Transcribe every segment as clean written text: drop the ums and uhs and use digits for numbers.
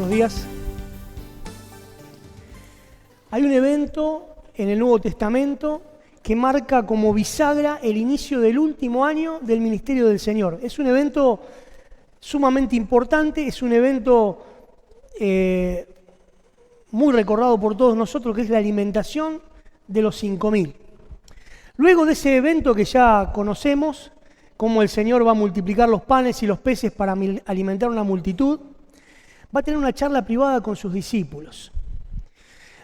Buenos días. Hay un evento en el Nuevo Testamento que marca como bisagra el inicio del último año del ministerio del Señor. Es un evento sumamente importante, es un evento muy recordado por todos nosotros, que es la alimentación de los 5.000. Luego de ese evento que ya conocemos, cómo el Señor va a multiplicar los panes y los peces para alimentar una multitud, va a tener una charla privada con sus discípulos.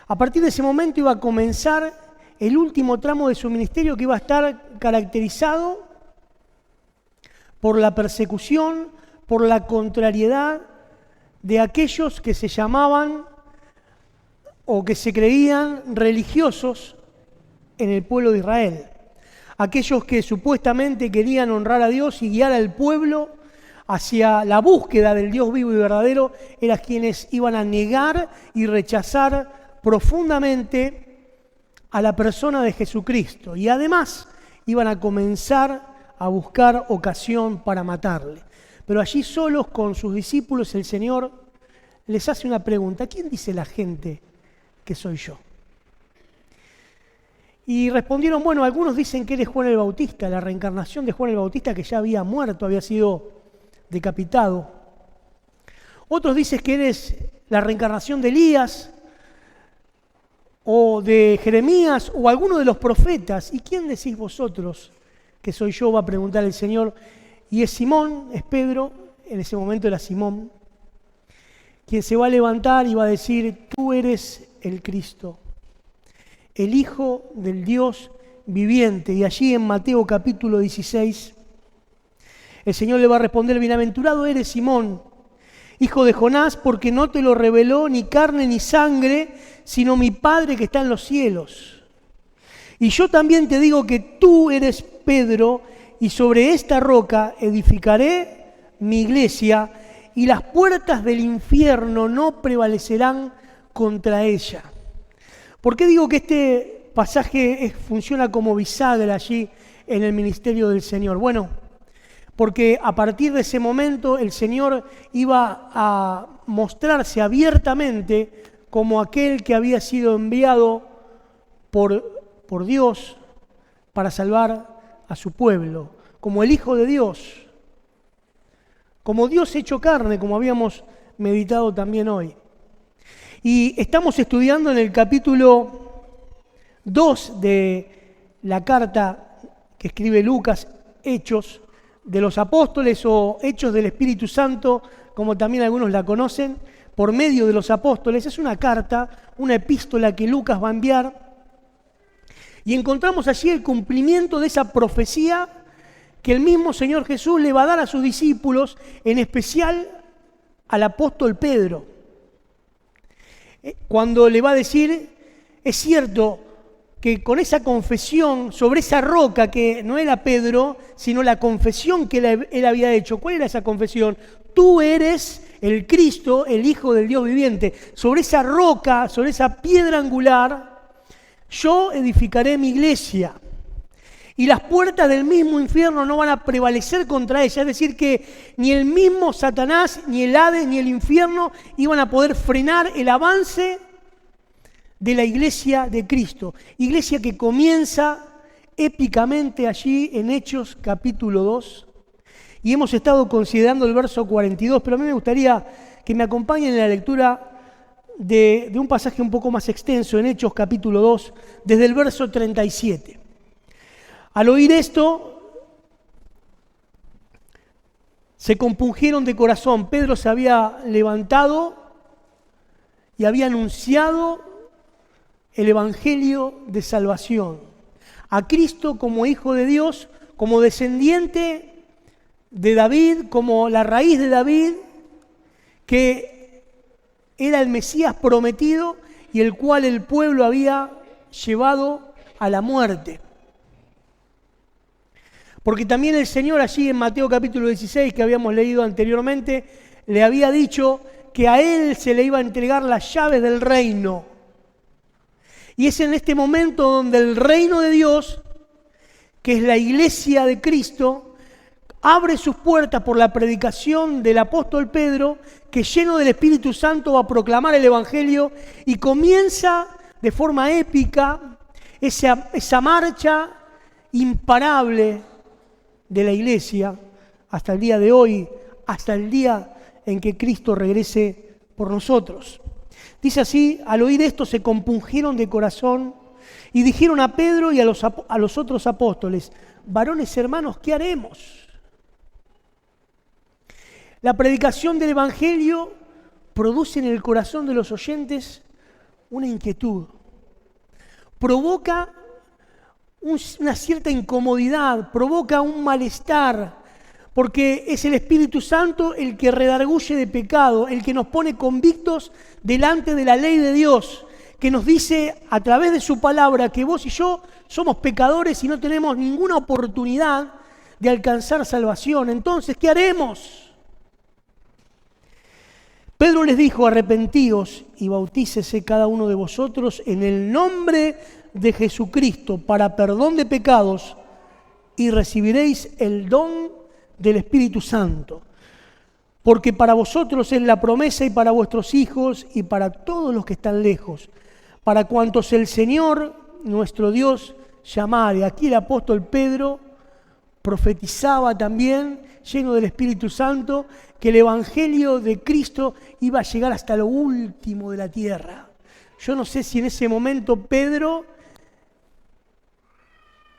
A partir de ese momento iba a comenzar el último tramo de su ministerio, que iba a estar caracterizado por la persecución, por la contrariedad de aquellos que se llamaban o que se creían religiosos en el pueblo de Israel. Aquellos que supuestamente querían honrar a Dios y guiar al pueblo hacia la búsqueda del Dios vivo y verdadero, eran quienes iban a negar y rechazar profundamente a la persona de Jesucristo. Y además iban a comenzar a buscar ocasión para matarle. Pero allí solos con sus discípulos, el Señor les hace una pregunta: ¿quién dice la gente que soy yo? Y respondieron, bueno, algunos dicen que eres Juan el Bautista, la reencarnación de Juan el Bautista, que ya había muerto, había sido decapitado. Otros dicen que eres la reencarnación de Elías, o de Jeremías, o alguno de los profetas. ¿Y quién decís vosotros que soy yo?, va a preguntar el Señor. Y es Simón, es Pedro, en ese momento era Simón, quien se va a levantar y va a decir: tú eres el Cristo, el Hijo del Dios viviente. Y allí en Mateo capítulo 16, el Señor le va a responder: bienaventurado eres, Simón, hijo de Jonás, porque no te lo reveló ni carne ni sangre, sino mi Padre que está en los cielos. Y yo también te digo que tú eres Pedro, y sobre esta roca edificaré mi iglesia, y las puertas del infierno no prevalecerán contra ella. ¿Por qué digo que este pasaje funciona como bisagra allí en el ministerio del Señor? Bueno, porque a partir de ese momento el Señor iba a mostrarse abiertamente como aquel que había sido enviado por Dios para salvar a su pueblo, como el Hijo de Dios, como Dios hecho carne, como habíamos meditado también hoy. Y estamos estudiando en el capítulo 2 de la carta que escribe Lucas, Hechos de los Apóstoles, o Hechos del Espíritu Santo, como también algunos la conocen, por medio de los apóstoles. Es una carta, una epístola que Lucas va a enviar, y encontramos allí el cumplimiento de esa profecía que el mismo Señor Jesús le va a dar a sus discípulos, en especial al apóstol Pedro, cuando le va a decir: es cierto que con esa confesión sobre esa roca, que no era Pedro, sino la confesión que él había hecho. ¿Cuál era esa confesión? Tú eres el Cristo, el Hijo del Dios viviente. Sobre esa roca, sobre esa piedra angular, yo edificaré mi iglesia, y las puertas del mismo infierno no van a prevalecer contra ella. Es decir, que ni el mismo Satanás, ni el Hades, ni el infierno iban a poder frenar el avance de la iglesia de Cristo. Iglesia que comienza épicamente allí en Hechos capítulo 2. Y hemos estado considerando el verso 42, pero a mí me gustaría que me acompañen en la lectura de un pasaje un poco más extenso en Hechos capítulo 2, desde el verso 37. Al oír esto, se compungieron de corazón. Pedro se había levantado y había anunciado el evangelio de salvación, a Cristo como Hijo de Dios, como descendiente de David, como la raíz de David, que era el Mesías prometido y el cual el pueblo había llevado a la muerte. Porque también el Señor allí en Mateo capítulo 16, que habíamos leído anteriormente, le había dicho que a Él se le iba a entregar las llaves del reino. Y es en este momento donde el reino de Dios, que es la iglesia de Cristo, abre sus puertas por la predicación del apóstol Pedro, que lleno del Espíritu Santo va a proclamar el Evangelio y comienza de forma épica esa marcha imparable de la iglesia hasta el día de hoy, hasta el día en que Cristo regrese por nosotros. Dice así: al oír esto se compungieron de corazón y dijeron a Pedro y a los otros apóstoles: varones hermanos, ¿qué haremos? La predicación del Evangelio produce en el corazón de los oyentes una inquietud, provoca una cierta incomodidad, provoca un malestar, porque es el Espíritu Santo el que redarguye de pecado, el que nos pone convictos delante de la ley de Dios, que nos dice a través de su palabra que vos y yo somos pecadores y no tenemos ninguna oportunidad de alcanzar salvación. Entonces, ¿qué haremos? Pedro les dijo: arrepentíos y bautícese cada uno de vosotros en el nombre de Jesucristo para perdón de pecados y recibiréis el don del Espíritu Santo. Porque para vosotros es la promesa y para vuestros hijos y para todos los que están lejos, para cuantos el Señor nuestro Dios llamare. Aquí el apóstol Pedro profetizaba también, lleno del Espíritu Santo, que el Evangelio de Cristo iba a llegar hasta lo último de la tierra. Yo no sé si en ese momento Pedro,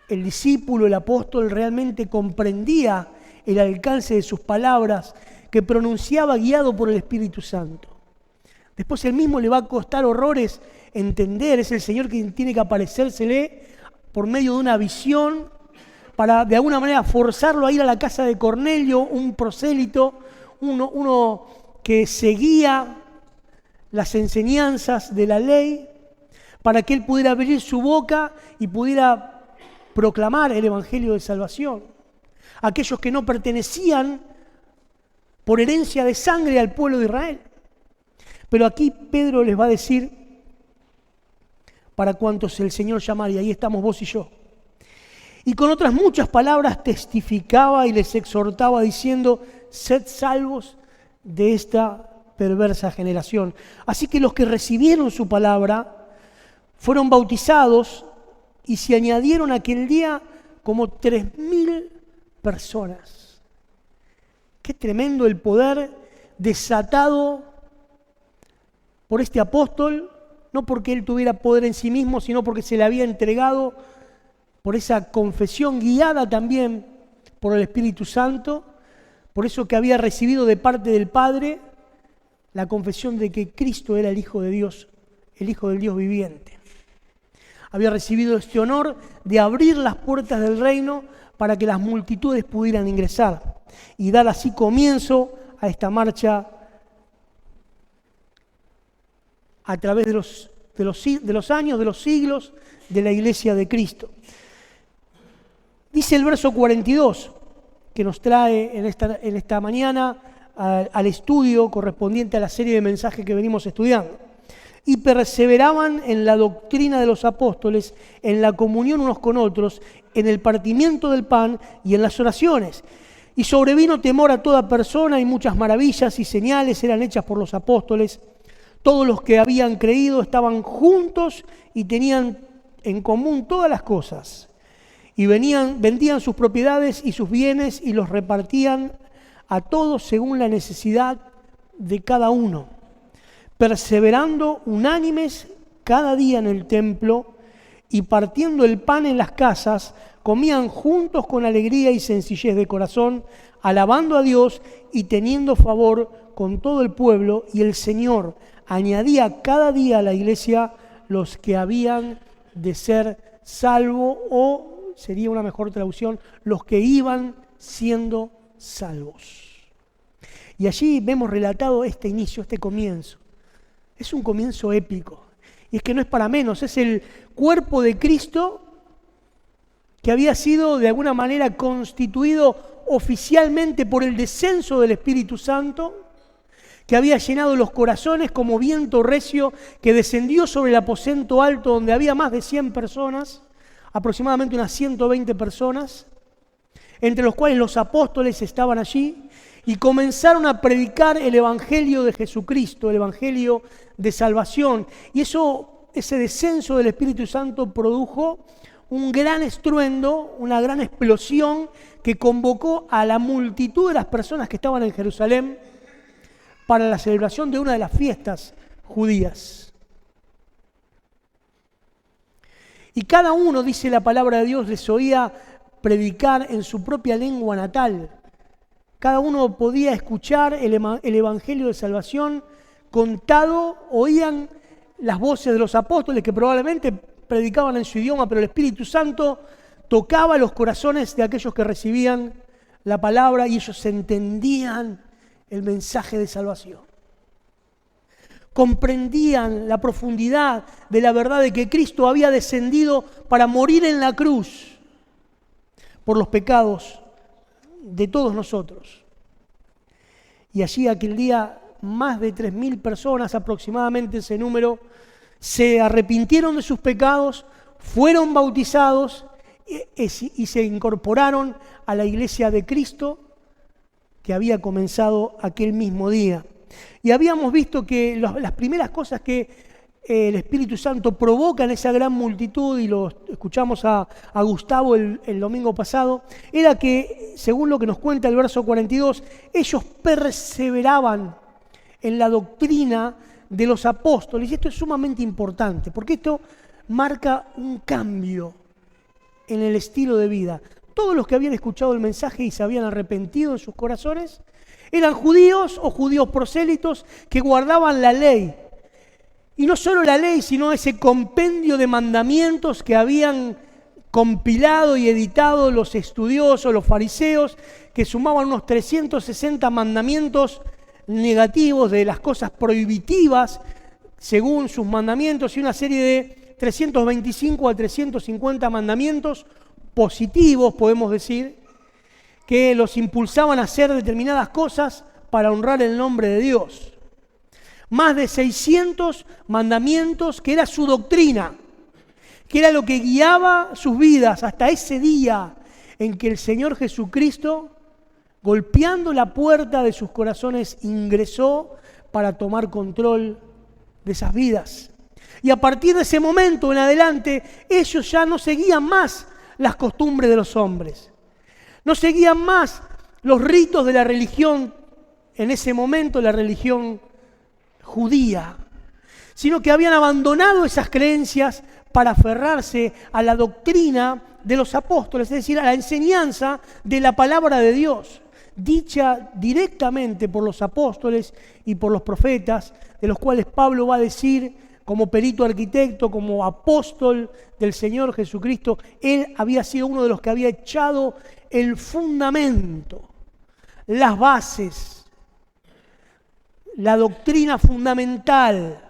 el discípulo, el apóstol, realmente comprendía el alcance de sus palabras que pronunciaba guiado por el Espíritu Santo. Después él mismo le va a costar horrores entender, es el Señor quien tiene que aparecérsele por medio de una visión para de alguna manera forzarlo a ir a la casa de Cornelio, un prosélito, uno que seguía las enseñanzas de la ley, para que él pudiera abrir su boca y pudiera proclamar el Evangelio de salvación. Aquellos que no pertenecían por herencia de sangre al pueblo de Israel. Pero aquí Pedro les va a decir: para cuantos el Señor llamare, y ahí estamos vos y yo. Y con otras muchas palabras testificaba y les exhortaba diciendo: sed salvos de esta perversa generación. Así que los que recibieron su palabra fueron bautizados y se añadieron aquel día como 3.000 personas. Qué tremendo el poder desatado por este apóstol, no porque él tuviera poder en sí mismo, sino porque se le había entregado por esa confesión guiada también por el Espíritu Santo, por eso que había recibido de parte del Padre la confesión de que Cristo era el Hijo de Dios, el Hijo del Dios viviente. Había recibido este honor de abrir las puertas del reino para que las multitudes pudieran ingresar y dar así comienzo a esta marcha a través de los años, de los siglos de la Iglesia de Cristo. Dice el verso 42, que nos trae en esta mañana al estudio correspondiente a la serie de mensajes que venimos estudiando. Y perseveraban en la doctrina de los apóstoles, en la comunión unos con otros, en el partimiento del pan y en las oraciones. Y sobrevino temor a toda persona y muchas maravillas y señales eran hechas por los apóstoles. Todos los que habían creído estaban juntos y tenían en común todas las cosas. Y vendían sus propiedades y sus bienes y los repartían a todos según la necesidad de cada uno, perseverando unánimes cada día en el templo y partiendo el pan en las casas, comían juntos con alegría y sencillez de corazón, alabando a Dios y teniendo favor con todo el pueblo, y el Señor añadía cada día a la iglesia los que habían de ser salvos, o sería una mejor traducción, los que iban siendo salvos. Y allí vemos relatado este inicio, este comienzo. Es un comienzo épico. Y es que no es para menos, es el cuerpo de Cristo que había sido de alguna manera constituido oficialmente por el descenso del Espíritu Santo, que había llenado los corazones como viento recio que descendió sobre el aposento alto donde había más de 100 personas, aproximadamente unas 120 personas. entre los cuales los apóstoles estaban allí, y comenzaron a predicar el Evangelio de Jesucristo, el Evangelio de salvación. Y ese descenso del Espíritu Santo produjo un gran estruendo, una gran explosión que convocó a la multitud de las personas que estaban en Jerusalén para la celebración de una de las fiestas judías. Y cada uno, dice la palabra de Dios, les oía predicar en su propia lengua natal. Cada uno podía escuchar el Evangelio de salvación contado, oían las voces de los apóstoles que probablemente predicaban en su idioma, pero el Espíritu Santo tocaba los corazones de aquellos que recibían la palabra y ellos entendían el mensaje de salvación. Comprendían la profundidad de la verdad de que Cristo había descendido para morir en la cruz por los pecados de todos nosotros. Y allí aquel día más de 3.000 personas, aproximadamente ese número, se arrepintieron de sus pecados, fueron bautizados y se incorporaron a la iglesia de Cristo que había comenzado aquel mismo día. Y habíamos visto que las primeras cosas que el Espíritu Santo provoca en esa gran multitud, y lo escuchamos a Gustavo el domingo pasado, era que, según lo que nos cuenta el verso 42, ellos perseveraban en la doctrina de los apóstoles. Y esto es sumamente importante, porque esto marca un cambio en el estilo de vida. Todos los que habían escuchado el mensaje y se habían arrepentido en sus corazones eran judíos o judíos prosélitos que guardaban la ley. Y no solo la ley, sino ese compendio de mandamientos que habían compilado y editado los estudiosos, los fariseos, que sumaban unos 360 mandamientos negativos de las cosas prohibitivas según sus mandamientos, y una serie de 325 a 350 mandamientos positivos, podemos decir, que los impulsaban a hacer determinadas cosas para honrar el nombre de Dios. Más de 600 mandamientos que era su doctrina, que era lo que guiaba sus vidas hasta ese día en que el Señor Jesucristo, golpeando la puerta de sus corazones, ingresó para tomar control de esas vidas. Y a partir de ese momento en adelante, ellos ya no seguían más las costumbres de los hombres. No seguían más los ritos de la religión, en ese momento la religión judía, sino que habían abandonado esas creencias para aferrarse a la doctrina de los apóstoles, es decir, a la enseñanza de la palabra de Dios, dicha directamente por los apóstoles y por los profetas, de los cuales Pablo va a decir, como perito arquitecto, como apóstol del Señor Jesucristo, él había sido uno de los que había echado el fundamento, las bases, la doctrina fundamental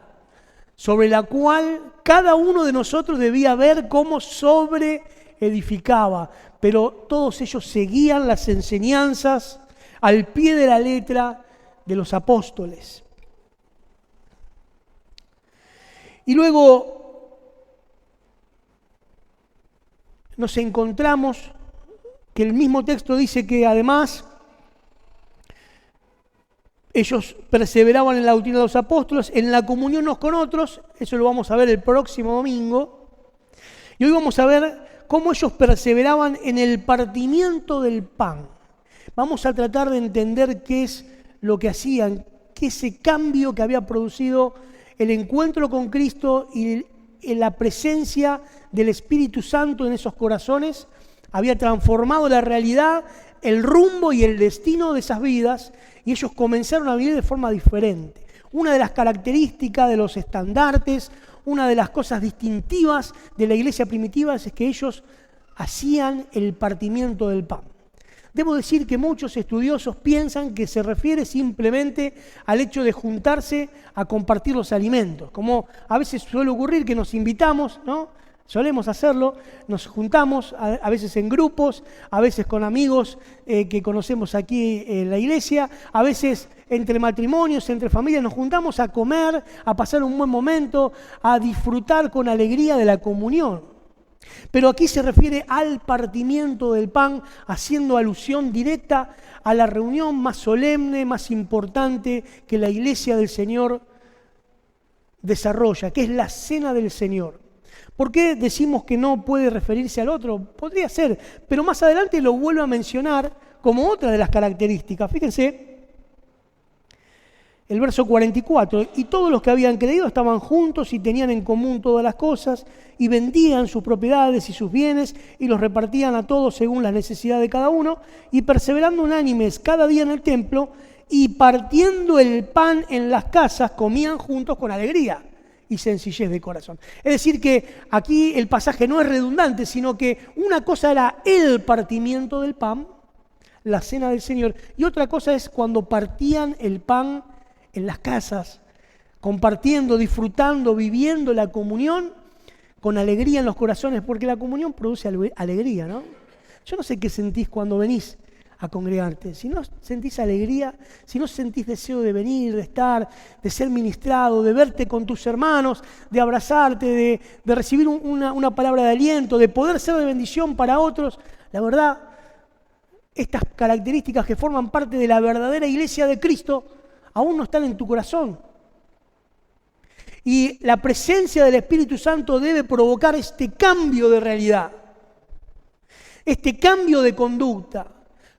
sobre la cual cada uno de nosotros debía ver cómo sobreedificaba. Pero todos ellos seguían las enseñanzas al pie de la letra de los apóstoles. Y luego nos encontramos que el mismo texto dice que además ellos perseveraban en la doctrina de los apóstoles, en la comunión unos con otros. Eso lo vamos a ver el próximo domingo. Y hoy vamos a ver cómo ellos perseveraban en el partimiento del pan. Vamos a tratar de entender qué es lo que hacían, qué ese cambio que había producido el encuentro con Cristo y la presencia del Espíritu Santo en esos corazones había transformado la realidad, el rumbo y el destino de esas vidas, y ellos comenzaron a vivir de forma diferente. Una de las características de los estandartes, una de las cosas distintivas de la iglesia primitiva es que ellos hacían el partimiento del pan. Debo decir que muchos estudiosos piensan que se refiere simplemente al hecho de juntarse a compartir los alimentos, como a veces suele ocurrir que nos invitamos, ¿no? Solemos hacerlo, nos juntamos a veces en grupos, a veces con amigos que conocemos aquí en la iglesia, a veces entre matrimonios, entre familias, nos juntamos a comer, a pasar un buen momento, a disfrutar con alegría de la comunión. Pero aquí se refiere al partimiento del pan, haciendo alusión directa a la reunión más solemne, más importante que la iglesia del Señor desarrolla, que es la cena del Señor. ¿Por qué decimos que no puede referirse al otro? Podría ser, pero más adelante lo vuelvo a mencionar como otra de las características. Fíjense, el verso 44, y todos los que habían creído estaban juntos y tenían en común todas las cosas, y vendían sus propiedades y sus bienes, y los repartían a todos según la necesidad de cada uno, y perseverando unánimes cada día en el templo, y partiendo el pan en las casas, comían juntos con alegría y sencillez de corazón. Es decir que aquí el pasaje no es redundante, sino que una cosa era el partimiento del pan, la cena del Señor, y otra cosa es cuando partían el pan en las casas, compartiendo, disfrutando, viviendo la comunión con alegría en los corazones, porque la comunión produce alegría, ¿no? Yo no sé qué sentís cuando venís a congregarte. Si no sentís alegría, si no sentís deseo de venir, de estar, de ser ministrado, de verte con tus hermanos, de abrazarte, de recibir una palabra de aliento, de poder ser de bendición para otros, la verdad, estas características que forman parte de la verdadera iglesia de Cristo aún no están en tu corazón. Y la presencia del Espíritu Santo debe provocar este cambio de realidad, este cambio de conducta.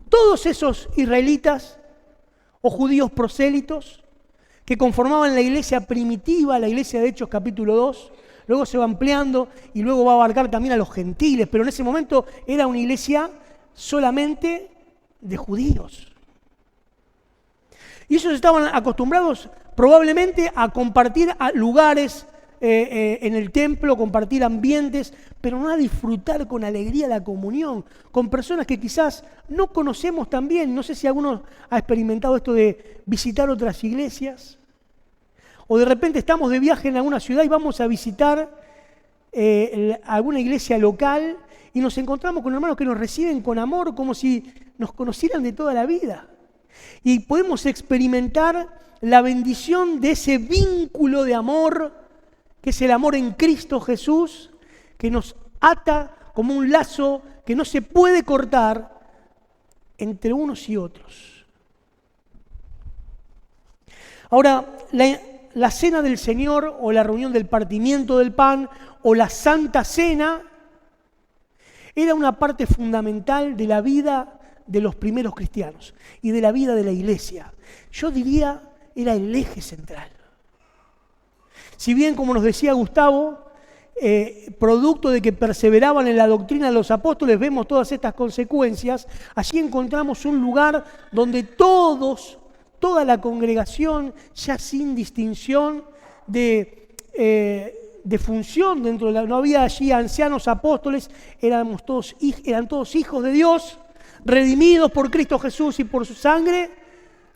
Todos esos israelitas o judíos prosélitos que conformaban la iglesia primitiva, la iglesia de Hechos capítulo 2, luego se va ampliando y luego va a abarcar también a los gentiles, pero en ese momento era una iglesia solamente de judíos. Y ellos estaban acostumbrados probablemente a compartir lugares en el templo, compartir ambientes, pero no a disfrutar con alegría la comunión, con personas que quizás no conocemos tan bien. No sé si alguno ha experimentado esto de visitar otras iglesias, o de repente estamos de viaje en alguna ciudad y vamos a visitar alguna iglesia local y nos encontramos con hermanos que nos reciben con amor, como si nos conocieran de toda la vida. Y podemos experimentar la bendición de ese vínculo de amor, que es el amor en Cristo Jesús, que nos ata como un lazo que no se puede cortar entre unos y otros. Ahora, la cena del Señor, o la reunión del partimiento del pan, o la Santa Cena, era una parte fundamental de la vida de los primeros cristianos y de la vida de la iglesia. Yo diría, era el eje central. Si bien, como nos decía Gustavo, producto de que perseveraban en la doctrina de los apóstoles, vemos todas estas consecuencias, allí encontramos un lugar donde toda la congregación, ya sin distinción de función dentro de no había allí ancianos apóstoles, eran todos hijos de Dios, redimidos por Cristo Jesús y por su sangre,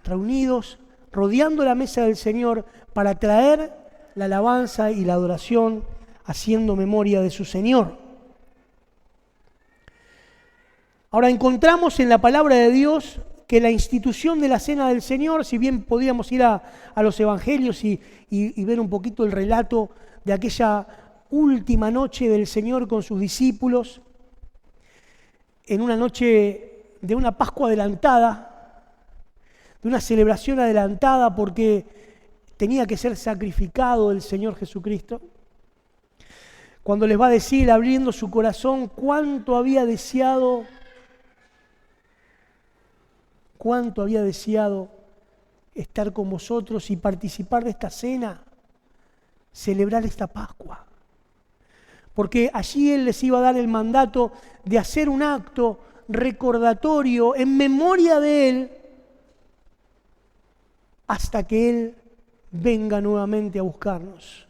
reunidos, rodeando la mesa del Señor para traer la alabanza y la adoración, haciendo memoria de su Señor. Ahora encontramos en la palabra de Dios que la institución de la cena del Señor, si bien podíamos ir a los evangelios y ver un poquito el relato de aquella última noche del Señor con sus discípulos, en una noche de una Pascua adelantada, de una celebración adelantada porque tenía que ser sacrificado el Señor Jesucristo, cuando les va a decir, abriendo su corazón, cuánto había deseado estar con vosotros y participar de esta cena, celebrar esta Pascua. Porque allí Él les iba a dar el mandato de hacer un acto recordatorio en memoria de Él hasta que Él venga nuevamente a buscarnos.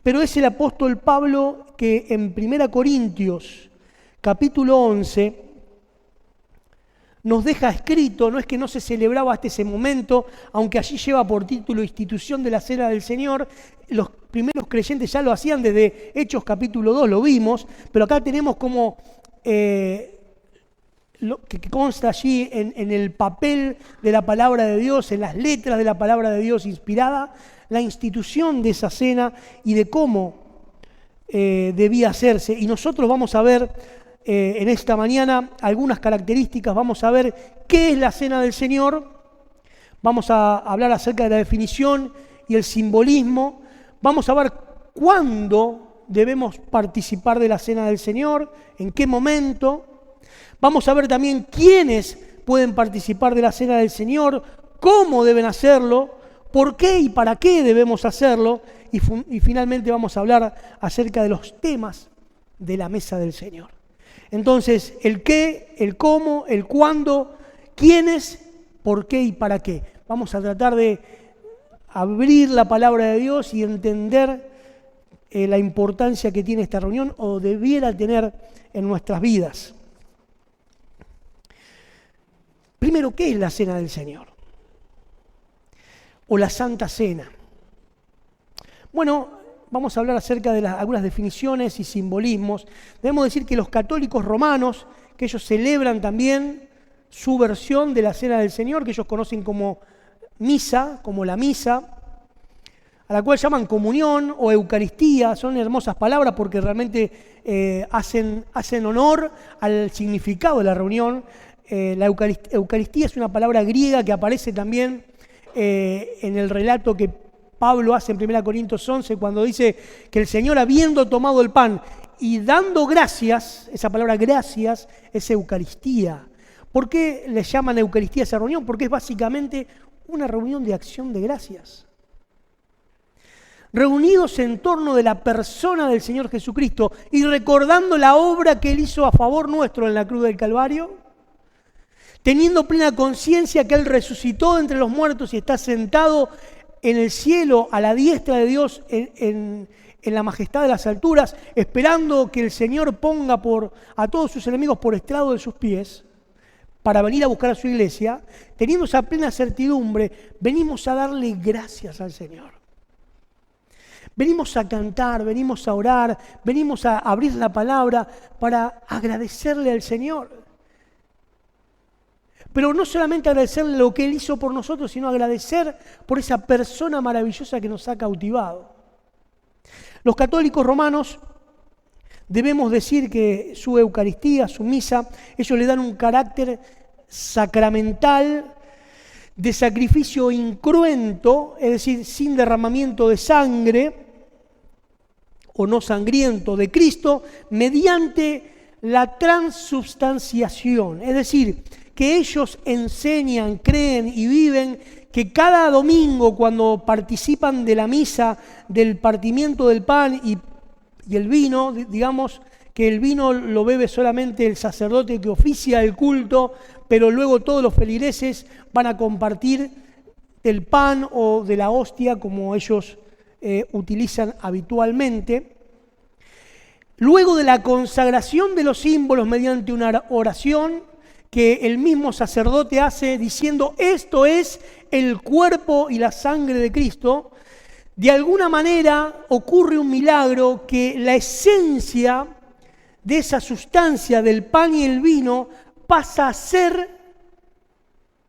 Pero es el apóstol Pablo que en 1 Corintios capítulo 11 nos deja escrito, no es que no se celebraba hasta ese momento, aunque allí lleva por título institución de la cena del Señor, los primeros creyentes ya lo hacían desde Hechos capítulo 2, lo vimos, pero acá tenemos como lo que consta allí en el papel de la palabra de Dios, en las letras de la palabra de Dios inspirada, la institución de esa cena y de cómo debía hacerse. Y nosotros vamos a ver en esta mañana algunas características, vamos a ver qué es la cena del Señor, vamos a hablar acerca de la definición y el simbolismo, vamos a ver cuándo debemos participar de la cena del Señor, en qué momento, vamos a ver también quiénes pueden participar de la cena del Señor, cómo deben hacerlo, por qué y para qué debemos hacerlo, y finalmente vamos a hablar acerca de los temas de la mesa del Señor. Entonces, el qué, el cómo, el cuándo, quiénes, por qué y para qué. Vamos a tratar de abrir la palabra de Dios y entender la importancia que tiene esta reunión o debiera tener en nuestras vidas. Primero, ¿qué es la cena del Señor? O la Santa Cena. Bueno, vamos a hablar acerca de algunas definiciones y simbolismos. Debemos decir que los católicos romanos, que ellos celebran también su versión de la Cena del Señor, que ellos conocen como misa, como la misa, a la cual llaman comunión o Eucaristía. Son hermosas palabras porque realmente hacen honor al significado de la reunión. La Eucaristía es una palabra griega que aparece también en el relato que Pablo hace en 1 Corintios 11 cuando dice que el Señor, habiendo tomado el pan y dando gracias, esa palabra gracias es Eucaristía. ¿Por qué le llaman Eucaristía a esa reunión? Porque es básicamente una reunión de acción de gracias. Reunidos en torno de la persona del Señor Jesucristo y recordando la obra que Él hizo a favor nuestro en la cruz del Calvario, teniendo plena conciencia que Él resucitó entre los muertos y está sentado en el cielo a la diestra de Dios en la majestad de las alturas, esperando que el Señor ponga a todos sus enemigos por estrado de sus pies, para venir a buscar a su iglesia, teniendo esa plena certidumbre, venimos a darle gracias al Señor. Venimos a cantar, venimos a orar, venimos a abrir la palabra para agradecerle al Señor. Pero no solamente agradecerle lo que Él hizo por nosotros, sino agradecer por esa persona maravillosa que nos ha cautivado. Los católicos romanos, debemos decir que su Eucaristía, su misa, ellos le dan un carácter sacramental, de sacrificio incruento, es decir, sin derramamiento de sangre o no sangriento de Cristo, mediante la transubstanciación, es decir, que ellos enseñan, creen y viven que cada domingo cuando participan de la misa, del partimiento del pan y el vino, digamos que el vino lo bebe solamente el sacerdote que oficia el culto, pero luego todos los feligreses van a compartir del pan o de la hostia como ellos utilizan habitualmente. Luego de la consagración de los símbolos mediante una oración que el mismo sacerdote hace diciendo esto es el cuerpo y la sangre de Cristo, de alguna manera ocurre un milagro que la esencia de esa sustancia del pan y el vino pasa a ser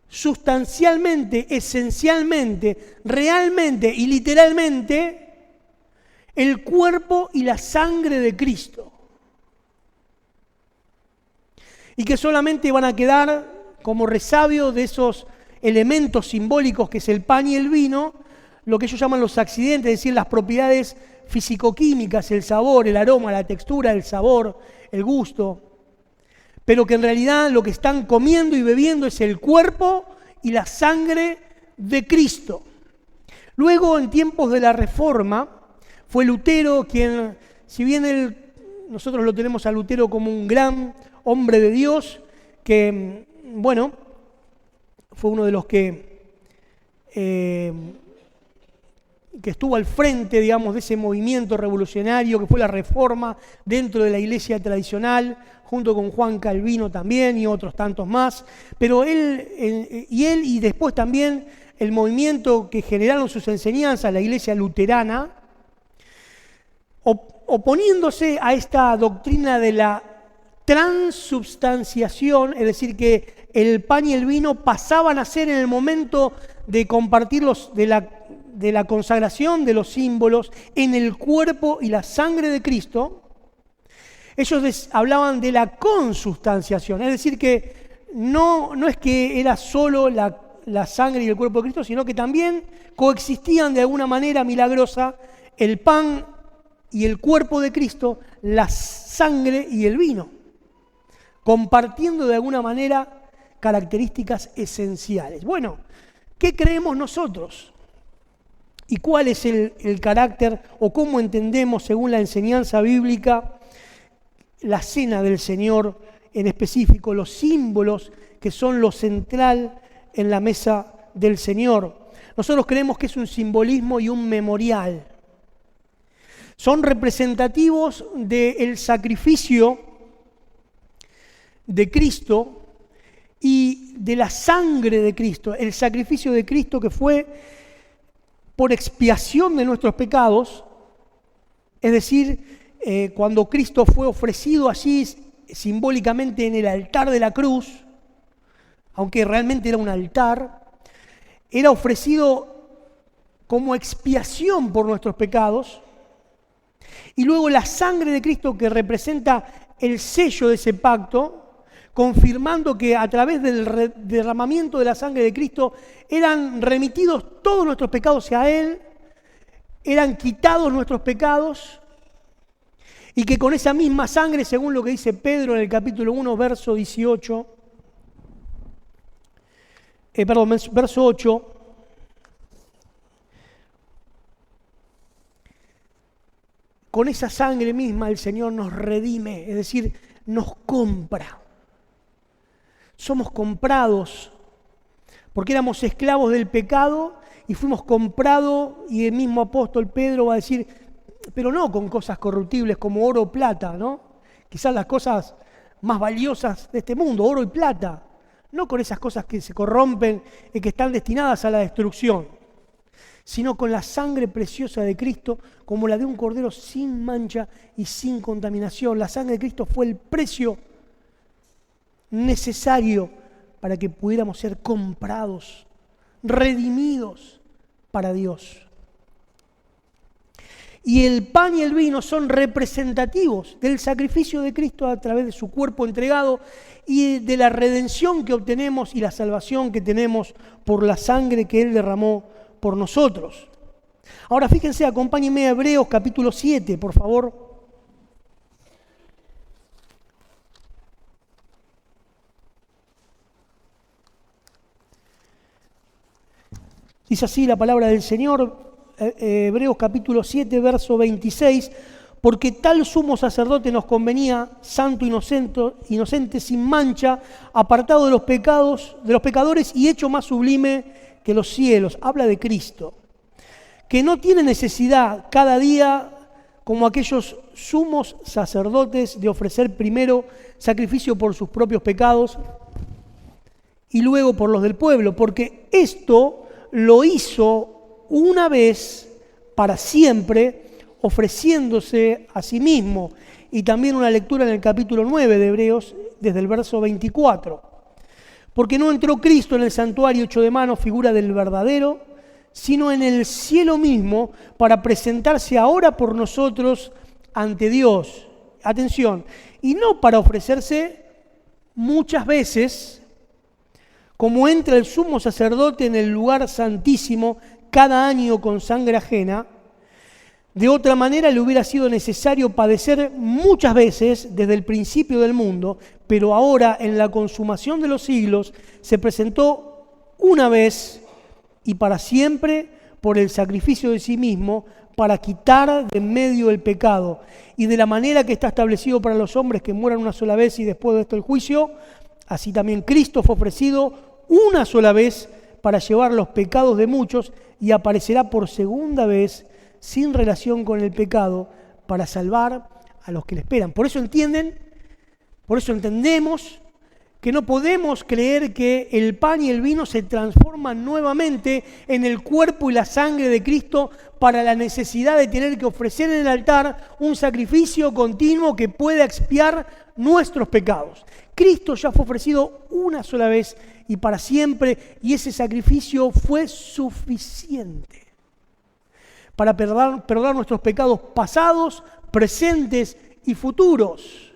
sustancialmente, esencialmente, realmente y literalmente el cuerpo y la sangre de Cristo. Y que solamente van a quedar como resabio de esos elementos simbólicos que es el pan y el vino, lo que ellos llaman los accidentes, es decir, las propiedades fisicoquímicas, el sabor, el aroma, la textura, el sabor, el gusto, pero que en realidad lo que están comiendo y bebiendo es el cuerpo y la sangre de Cristo. Luego, en tiempos de la Reforma, fue Lutero quien, si bien nosotros lo tenemos a Lutero como un gran hombre de Dios, que, bueno, fue uno de los que estuvo al frente, digamos, de ese movimiento revolucionario que fue la Reforma dentro de la iglesia tradicional, junto con Juan Calvino también y otros tantos más, pero él y después también el movimiento que generaron sus enseñanzas, la iglesia luterana, oponiéndose a esta doctrina de la transubstanciación, es decir, que el pan y el vino pasaban a ser en el momento de compartirlos, de de la consagración de los símbolos en el cuerpo y la sangre de Cristo, ellos hablaban de la consubstanciación, es decir, que no es que era solo la sangre y el cuerpo de Cristo, sino que también coexistían de alguna manera milagrosa el pan y el cuerpo de Cristo, la sangre y el vino, compartiendo de alguna manera características esenciales. Bueno, ¿qué creemos nosotros? ¿Y cuál es el carácter o cómo entendemos, según la enseñanza bíblica, la cena del Señor, en específico los símbolos que son lo central en la mesa del Señor? Nosotros creemos que es un simbolismo y un memorial. Son representativos del sacrificio de Cristo y de la sangre de Cristo, el sacrificio de Cristo que fue por expiación de nuestros pecados, es decir, cuando Cristo fue ofrecido allí simbólicamente en el altar de la cruz, aunque realmente era un altar, era ofrecido como expiación por nuestros pecados, y luego la sangre de Cristo que representa el sello de ese pacto, confirmando que a través del derramamiento de la sangre de Cristo eran remitidos todos nuestros pecados hacia Él, eran quitados nuestros pecados, y que con esa misma sangre, según lo que dice Pedro en el capítulo 1, verso 8, con esa sangre misma el Señor nos redime, es decir, nos compra. Somos comprados, porque éramos esclavos del pecado y fuimos comprados, y el mismo apóstol Pedro va a decir, pero no con cosas corruptibles como oro o plata, ¿no? Quizás las cosas más valiosas de este mundo, oro y plata, no con esas cosas que se corrompen y que están destinadas a la destrucción, sino con la sangre preciosa de Cristo, como la de un cordero sin mancha y sin contaminación. La sangre de Cristo fue el precio necesario para que pudiéramos ser comprados, redimidos para Dios. Y el pan y el vino son representativos del sacrificio de Cristo a través de su cuerpo entregado y de la redención que obtenemos y la salvación que tenemos por la sangre que Él derramó por nosotros. Ahora fíjense, acompáñenme a Hebreos capítulo 7, por favor. Dice así la palabra del Señor, Hebreos capítulo 7, verso 26, porque tal sumo sacerdote nos convenía, santo, inocente, sin mancha, apartado de los pecados, de los pecadores y hecho más sublime que los cielos. Habla de Cristo, que no tiene necesidad cada día, como aquellos sumos sacerdotes, de ofrecer primero sacrificio por sus propios pecados y luego por los del pueblo, porque esto lo hizo una vez para siempre, ofreciéndose a sí mismo. Y también una lectura en el capítulo 9 de Hebreos, desde el verso 24. Porque no entró Cristo en el santuario hecho de mano, figura del verdadero, sino en el cielo mismo, para presentarse ahora por nosotros ante Dios. Atención, y no para ofrecerse muchas veces, como entra el sumo sacerdote en el lugar santísimo cada año con sangre ajena. De otra manera le hubiera sido necesario padecer muchas veces desde el principio del mundo, pero ahora en la consumación de los siglos se presentó una vez y para siempre por el sacrificio de sí mismo para quitar de en medio el pecado. Y de la manera que está establecido para los hombres que mueran una sola vez y después de esto el juicio, así también Cristo fue ofrecido una sola vez para llevar los pecados de muchos y aparecerá por segunda vez sin relación con el pecado para salvar a los que le esperan. Por eso entendemos que no podemos creer que el pan y el vino se transforman nuevamente en el cuerpo y la sangre de Cristo para la necesidad de tener que ofrecer en el altar un sacrificio continuo que pueda expiar nuestros pecados. Cristo ya fue ofrecido una sola vez y para siempre, y ese sacrificio fue suficiente. para perdonar nuestros pecados pasados, presentes y futuros.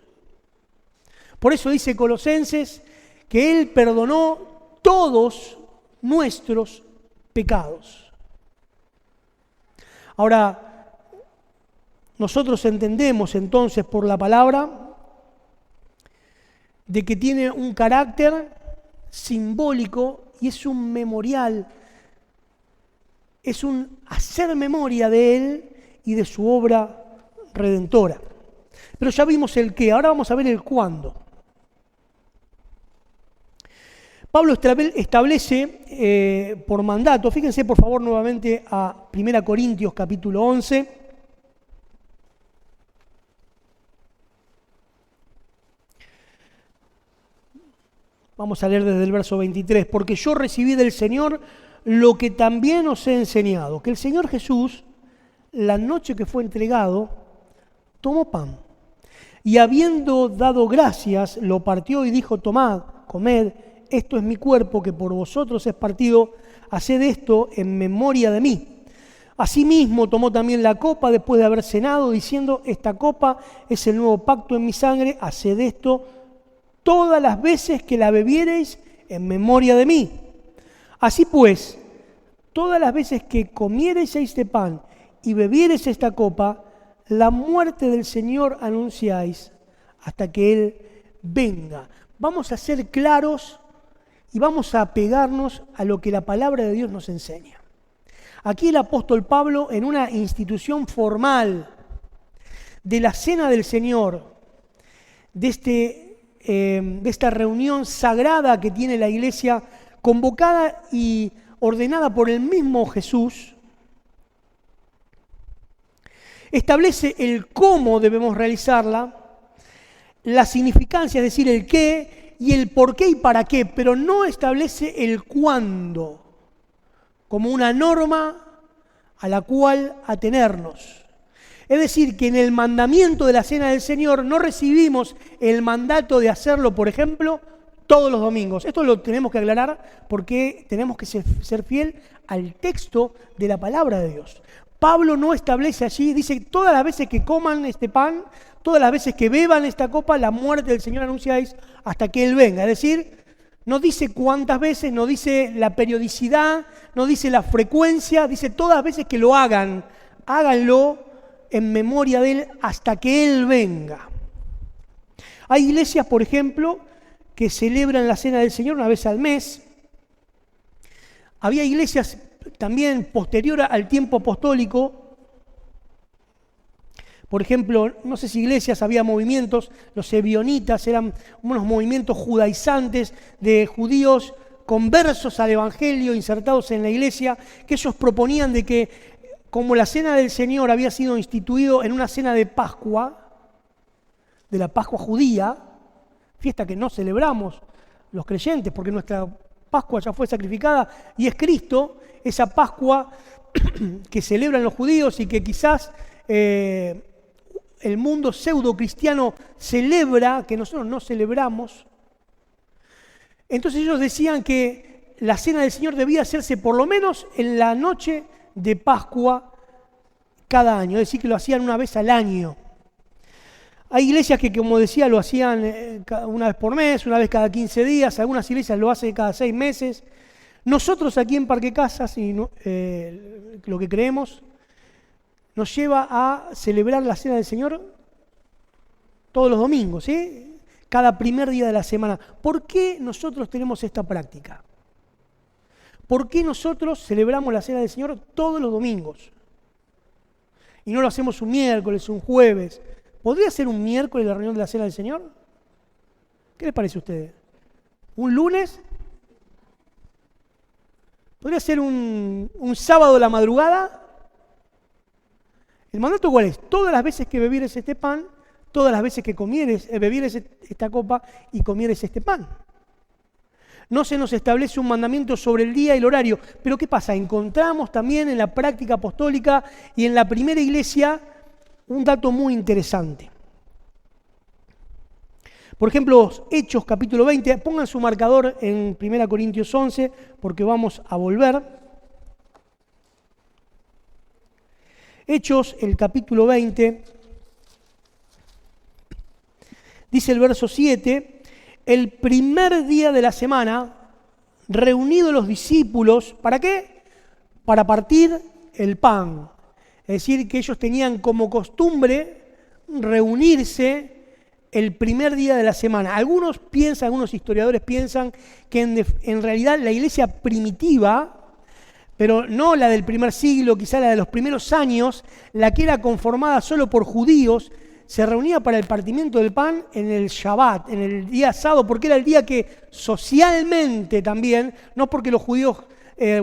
Por eso dice Colosenses que Él perdonó todos nuestros pecados. Ahora, nosotros entendemos entonces por la palabra de que tiene un carácter simbólico y es un memorial, es un hacer memoria de Él y de su obra redentora. Pero ya vimos el qué, ahora vamos a ver el cuándo. Pablo establece por mandato, fíjense por favor nuevamente a 1 Corintios capítulo 11. Vamos a leer desde el verso 23. Porque yo recibí del Señor lo que también os he enseñado, que el Señor Jesús, la noche que fue entregado, tomó pan. Y habiendo dado gracias, lo partió y dijo: tomad, comed, esto es mi cuerpo que por vosotros es partido, haced esto en memoria de mí. Asimismo tomó también la copa después de haber cenado, diciendo: esta copa es el nuevo pacto en mi sangre, haced esto todas las veces que la bebiereis en memoria de mí. Así pues, todas las veces que comiereis este pan y bebiereis esta copa, la muerte del Señor anunciáis hasta que Él venga. Vamos a ser claros y vamos a apegarnos a lo que la palabra de Dios nos enseña. Aquí el apóstol Pablo, en una institución formal de la Cena del Señor, de esta reunión sagrada que tiene la iglesia, convocada y ordenada por el mismo Jesús, establece el cómo debemos realizarla, la significancia, es decir, el qué y el por qué y para qué, pero no establece el cuándo como una norma a la cual atenernos. Es decir, que en el mandamiento de la Cena del Señor no recibimos el mandato de hacerlo, por ejemplo, todos los domingos. Esto lo tenemos que aclarar porque tenemos que ser fiel al texto de la palabra de Dios. Pablo no establece allí, dice: todas las veces que coman este pan, todas las veces que beban esta copa, la muerte del Señor anunciáis hasta que Él venga. Es decir, no dice cuántas veces, no dice la periodicidad, no dice la frecuencia, dice todas las veces que lo hagan, háganlo en memoria de Él hasta que Él venga. Hay iglesias, por ejemplo, que celebran la Cena del Señor una vez al mes. Había iglesias también posterior al tiempo apostólico. Por ejemplo, no sé si iglesias, había movimientos, los ebionitas eran unos movimientos judaizantes de judíos conversos al Evangelio, insertados en la iglesia, que ellos proponían de que, como la Cena del Señor había sido instituido en una cena de Pascua, de la Pascua judía, fiesta que no celebramos los creyentes porque nuestra Pascua ya fue sacrificada y es Cristo, esa Pascua que celebran los judíos y que quizás el mundo pseudo cristiano celebra, que nosotros no celebramos. Entonces ellos decían que la Cena del Señor debía hacerse por lo menos en la noche de Pascua cada año, es decir, que lo hacían una vez al año. Hay iglesias que, como decía, lo hacían una vez por mes, una vez cada 15 días, algunas iglesias lo hacen cada 6 meses. Nosotros aquí en Parque Casas, y lo que creemos, nos lleva a celebrar la Cena del Señor todos los domingos, ¿sí? Cada primer día de la semana. ¿Por qué nosotros tenemos esta práctica? ¿Por qué nosotros celebramos la Cena del Señor todos los domingos? Y no lo hacemos un miércoles, un jueves. ¿Podría ser un miércoles la reunión de la Cena del Señor? ¿Qué les parece a ustedes? ¿Un lunes? ¿Podría ser un sábado a la madrugada? ¿El mandato cuál es? Todas las veces que bebieres este pan, todas las veces que bebieres esta copa y comieres este pan. No se nos establece un mandamiento sobre el día y el horario. Pero ¿qué pasa? Encontramos también en la práctica apostólica y en la primera iglesia un dato muy interesante. Por ejemplo, Hechos capítulo 20, pongan su marcador en 1 Corintios 11, porque vamos a volver. Hechos, el capítulo 20, dice el verso 7, el primer día de la semana, reunidos los discípulos, ¿para qué? Para partir el pan. Es decir, que ellos tenían como costumbre reunirse el primer día de la semana. Algunos historiadores piensan que en realidad la iglesia primitiva, pero no la del primer siglo, quizá la de los primeros años, la que era conformada solo por judíos, se reunía para el partimiento del pan en el Shabbat, en el día sábado, porque era el día que socialmente también, no porque los judíos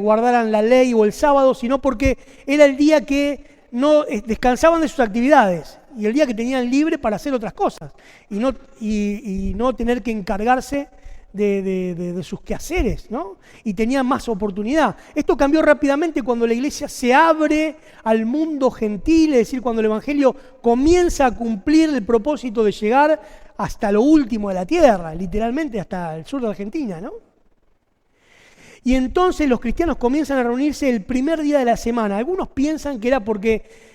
guardaran la ley o el sábado, sino porque era el día que no descansaban de sus actividades y el día que tenían libre para hacer otras cosas y no tener que encargarse de sus quehaceres, ¿no? Y tenían más oportunidad. Esto cambió rápidamente cuando la iglesia se abre al mundo gentil, es decir, cuando el evangelio comienza a cumplir el propósito de llegar hasta lo último de la tierra, literalmente hasta el sur de Argentina, ¿no? Y entonces los cristianos comienzan a reunirse el primer día de la semana. Algunos piensan que era porque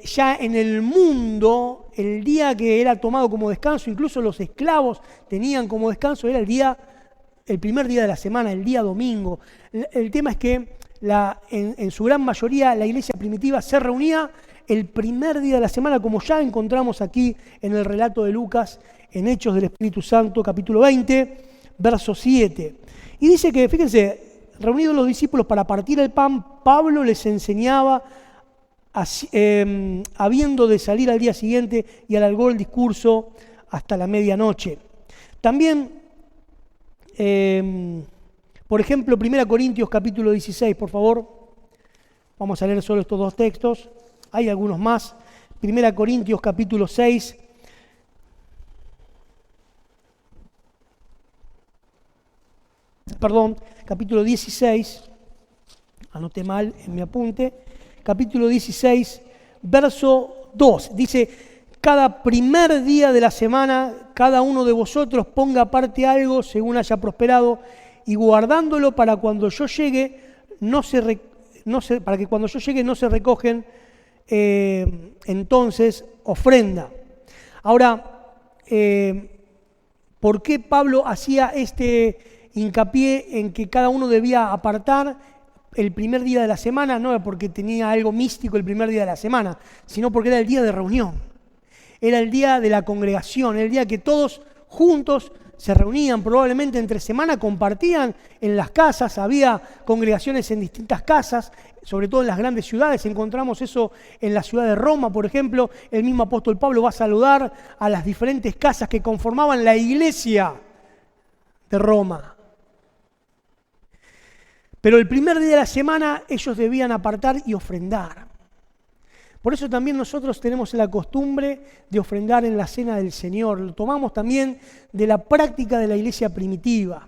ya en el mundo, el día que era tomado como descanso, incluso los esclavos tenían como descanso, era el primer día de la semana, el día domingo. El tema es que en su gran mayoría la iglesia primitiva se reunía el primer día de la semana, como ya encontramos aquí en el relato de Lucas, en Hechos del Espíritu Santo, capítulo 20, verso 7. Y dice que, fíjense, reunidos los discípulos para partir el pan, Pablo les enseñaba, habiendo de salir al día siguiente, y alargó el discurso hasta la medianoche. También, por ejemplo, 1 Corintios capítulo 16, por favor. Vamos a leer solo estos dos textos. Hay algunos más. 1 Corintios capítulo 6. Capítulo 16, anoté mal en mi apunte, capítulo 16, verso 2, dice, cada primer día de la semana, cada uno de vosotros ponga aparte algo según haya prosperado, y guardándolo para cuando yo llegue, para que cuando yo llegue no se recogen, entonces ofrenda. Ahora, ¿por qué Pablo hacía hincapié en que cada uno debía apartar el primer día de la semana? No porque tenía algo místico el primer día de la semana, sino porque era el día de reunión, era el día de la congregación, el día que todos juntos se reunían, probablemente entre semana compartían en las casas, había congregaciones en distintas casas, sobre todo en las grandes ciudades. Encontramos eso en la ciudad de Roma, por ejemplo. El mismo apóstol Pablo va a saludar a las diferentes casas que conformaban la iglesia de Roma. Pero el primer día de la semana ellos debían apartar y ofrendar. Por eso también nosotros tenemos la costumbre de ofrendar en la cena del Señor. Lo tomamos también de la práctica de la iglesia primitiva.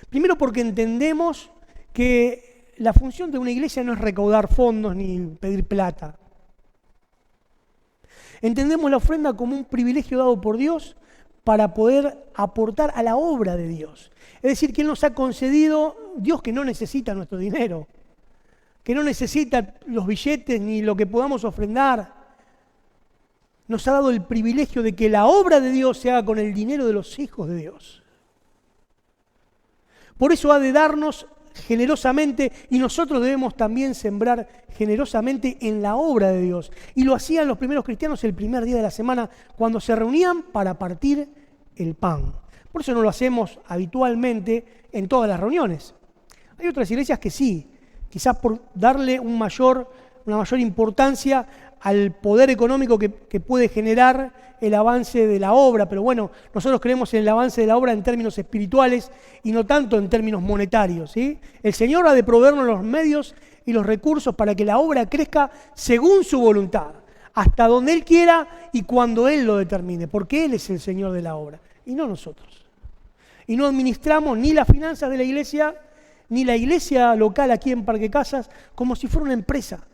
Primero porque entendemos que la función de una iglesia no es recaudar fondos ni pedir plata. Entendemos la ofrenda como un privilegio dado por Dios para poder aportar a la obra de Dios. Es decir, que Él nos ha concedido, Dios que no necesita nuestro dinero, que no necesita los billetes ni lo que podamos ofrendar, nos ha dado el privilegio de que la obra de Dios se haga con el dinero de los hijos de Dios. Por eso ha de darnos generosamente y nosotros debemos también sembrar generosamente en la obra de Dios. Y lo hacían los primeros cristianos el primer día de la semana cuando se reunían para partir el pan. Por eso no lo hacemos habitualmente en todas las reuniones. Hay otras iglesias que sí, quizás por darle una mayor importancia al poder económico que puede generar el avance de la obra, pero bueno, nosotros creemos en el avance de la obra en términos espirituales y no tanto en términos monetarios, ¿sí? El Señor ha de proveernos los medios y los recursos para que la obra crezca según su voluntad, hasta donde Él quiera y cuando Él lo determine, porque Él es el Señor de la obra y no nosotros. Y no administramos ni las finanzas de la iglesia, ni la iglesia local aquí en Parque Casas, como si fuera una empresa,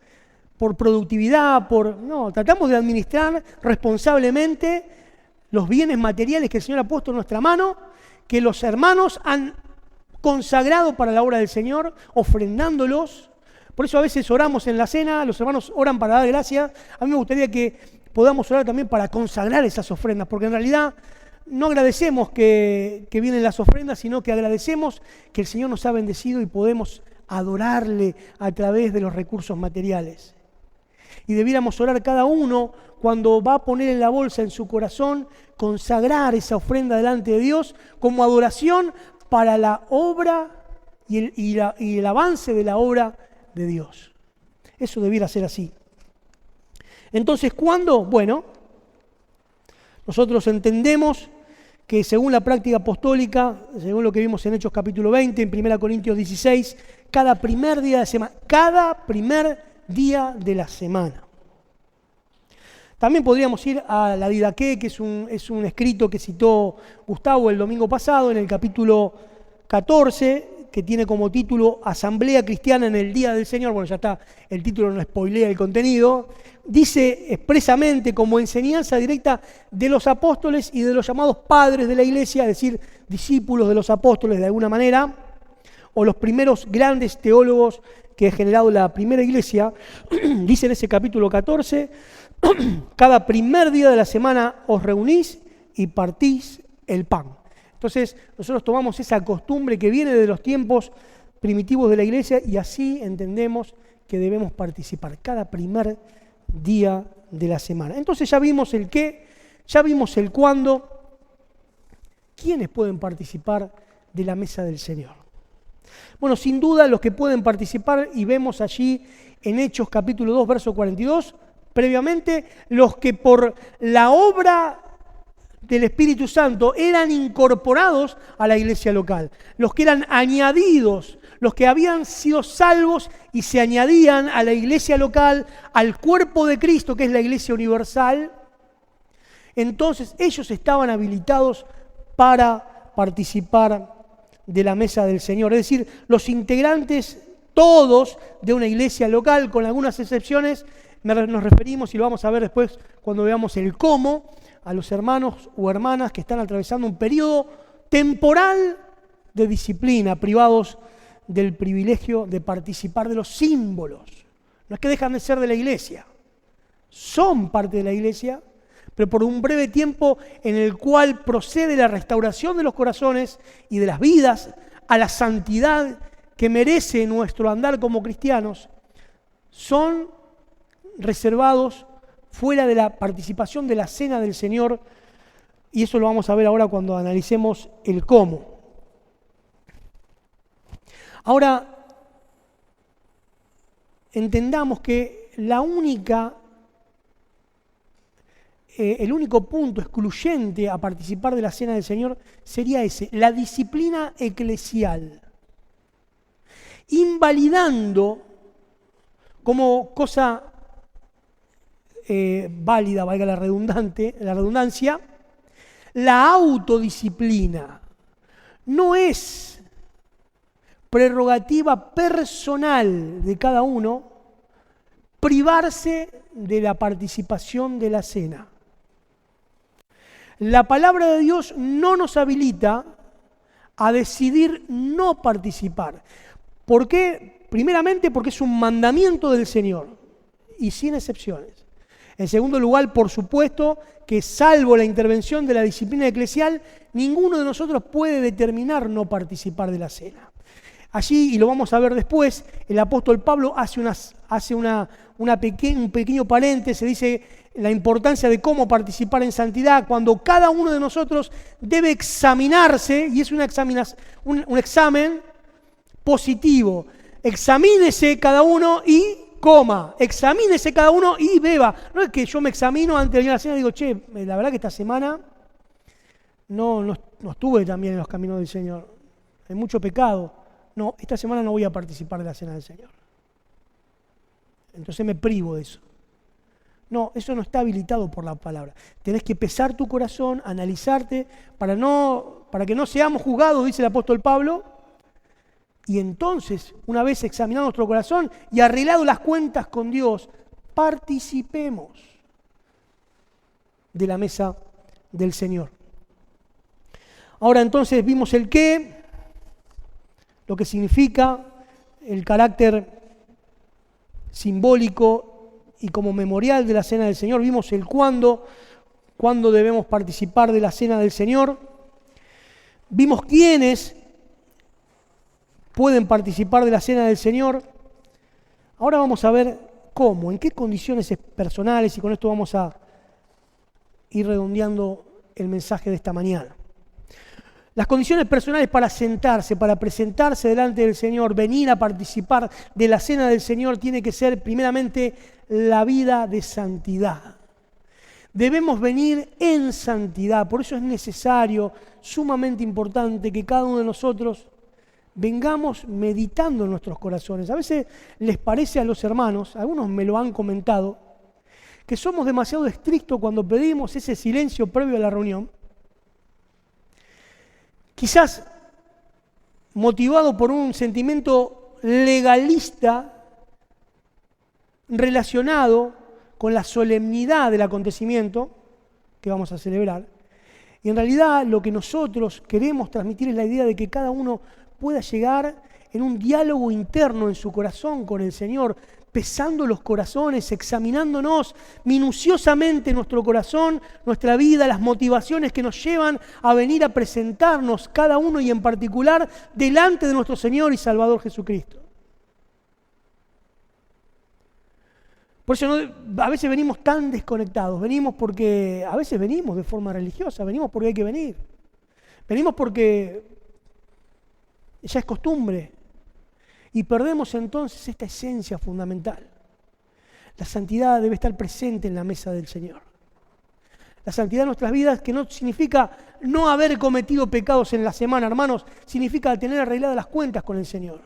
por productividad, no, tratamos de administrar responsablemente los bienes materiales que el Señor ha puesto en nuestra mano, que los hermanos han consagrado para la obra del Señor, ofrendándolos, Por eso a veces oramos en la cena, los hermanos oran para dar gracias. A mí me gustaría que podamos orar también para consagrar esas ofrendas, porque en realidad no agradecemos que vienen las ofrendas, sino que agradecemos que el Señor nos ha bendecido y podemos adorarle a través de los recursos materiales. Y debiéramos orar cada uno cuando va a poner en la bolsa, en su corazón, consagrar esa ofrenda delante de Dios como adoración para la obra y el avance de la obra de Dios. Eso debiera ser así. Entonces, ¿cuándo? Bueno, nosotros entendemos que según la práctica apostólica, según lo que vimos en Hechos capítulo 20, en 1 Corintios 16, cada primer día de la semana. También podríamos ir a la Didaqué, que es un escrito que citó Gustavo el domingo pasado en el capítulo 14, que tiene como título Asamblea Cristiana en el Día del Señor. Bueno, ya está, el título no spoilea el contenido. Dice expresamente como enseñanza directa de los apóstoles y de los llamados padres de la iglesia, es decir, discípulos de los apóstoles de alguna manera, o los primeros grandes teólogos que ha generado la primera iglesia. Dice en ese capítulo 14, cada primer día de la semana os reunís y partís el pan. Entonces nosotros tomamos esa costumbre que viene de los tiempos primitivos de la iglesia y así entendemos que debemos participar cada primer día de la semana. Entonces ya vimos el qué, ya vimos el cuándo. ¿Quiénes pueden participar de la mesa del Señor? Bueno, sin duda los que pueden participar, y vemos allí en Hechos capítulo 2, verso 42, previamente, los que por la obra del Espíritu Santo eran incorporados a la iglesia local, los que eran añadidos, los que habían sido salvos y se añadían a la iglesia local, al cuerpo de Cristo, que es la iglesia universal. Entonces ellos estaban habilitados para participar de la mesa del Señor, es decir, los integrantes todos de una iglesia local, con algunas excepciones. Nos referimos, y lo vamos a ver después cuando veamos el cómo, a los hermanos o hermanas que están atravesando un periodo temporal de disciplina, privados del privilegio de participar de los símbolos. No es que dejan de ser de la iglesia, son parte de la iglesia, pero por un breve tiempo en el cual procede la restauración de los corazones y de las vidas a la santidad que merece nuestro andar como cristianos, son reservados fuera de la participación de la cena del Señor, y eso lo vamos a ver ahora cuando analicemos el cómo. Ahora, entendamos que el único punto excluyente a participar de la cena del Señor sería ese, la disciplina eclesial, invalidando como cosa válida, valga la redundancia, la autodisciplina. No es prerrogativa personal de cada uno privarse de la participación de la cena. La palabra de Dios no nos habilita a decidir no participar. ¿Por qué? Primeramente porque es un mandamiento del Señor y sin excepciones. En segundo lugar, por supuesto, que salvo la intervención de la disciplina eclesial, ninguno de nosotros puede determinar no participar de la cena. Allí, y lo vamos a ver después, el apóstol Pablo hace un pequeño paréntesis, dice la importancia de cómo participar en santidad, cuando cada uno de nosotros debe examinarse, y es un examen positivo. Examínese cada uno y coma, examínese cada uno y beba. No es que yo me examino antes de venir a la cena y digo, che, la verdad que esta semana no estuve también en los caminos del Señor. Hay mucho pecado. No, esta semana no voy a participar de la cena del Señor. Entonces me privo de eso. No, eso no está habilitado por la palabra. Tenés que pesar tu corazón, analizarte, para que no seamos juzgados, dice el apóstol Pablo. Y entonces, una vez examinado nuestro corazón y arreglado las cuentas con Dios, participemos de la mesa del Señor. Ahora entonces vimos el qué, lo que significa, el carácter simbólico y como memorial de la Cena del Señor. Vimos el cuándo debemos participar de la Cena del Señor. Vimos quiénes pueden participar de la Cena del Señor. Ahora vamos a ver cómo, en qué condiciones personales, y con esto vamos a ir redondeando el mensaje de esta mañana. Las condiciones personales para sentarse, para presentarse delante del Señor, venir a participar de la Cena del Señor, tiene que ser primeramente la vida de santidad. Debemos venir en santidad, por eso es necesario, sumamente importante, que cada uno de nosotros vengamos meditando en nuestros corazones. A veces les parece a los hermanos, algunos me lo han comentado, que somos demasiado estrictos cuando pedimos ese silencio previo a la reunión. Quizás motivado por un sentimiento legalista relacionado con la solemnidad del acontecimiento que vamos a celebrar. Y en realidad lo que nosotros queremos transmitir es la idea de que cada uno pueda llegar en un diálogo interno en su corazón con el Señor, pesando los corazones, examinándonos minuciosamente nuestro corazón, nuestra vida, las motivaciones que nos llevan a venir a presentarnos cada uno y en particular delante de nuestro Señor y Salvador Jesucristo. Por eso a veces venimos tan desconectados, a veces venimos de forma religiosa, venimos porque hay que venir, venimos porque ya es costumbre. Y perdemos entonces esta esencia fundamental. La santidad debe estar presente en la mesa del Señor. La santidad en nuestras vidas, que no significa no haber cometido pecados en la semana, hermanos, significa tener arregladas las cuentas con el Señor.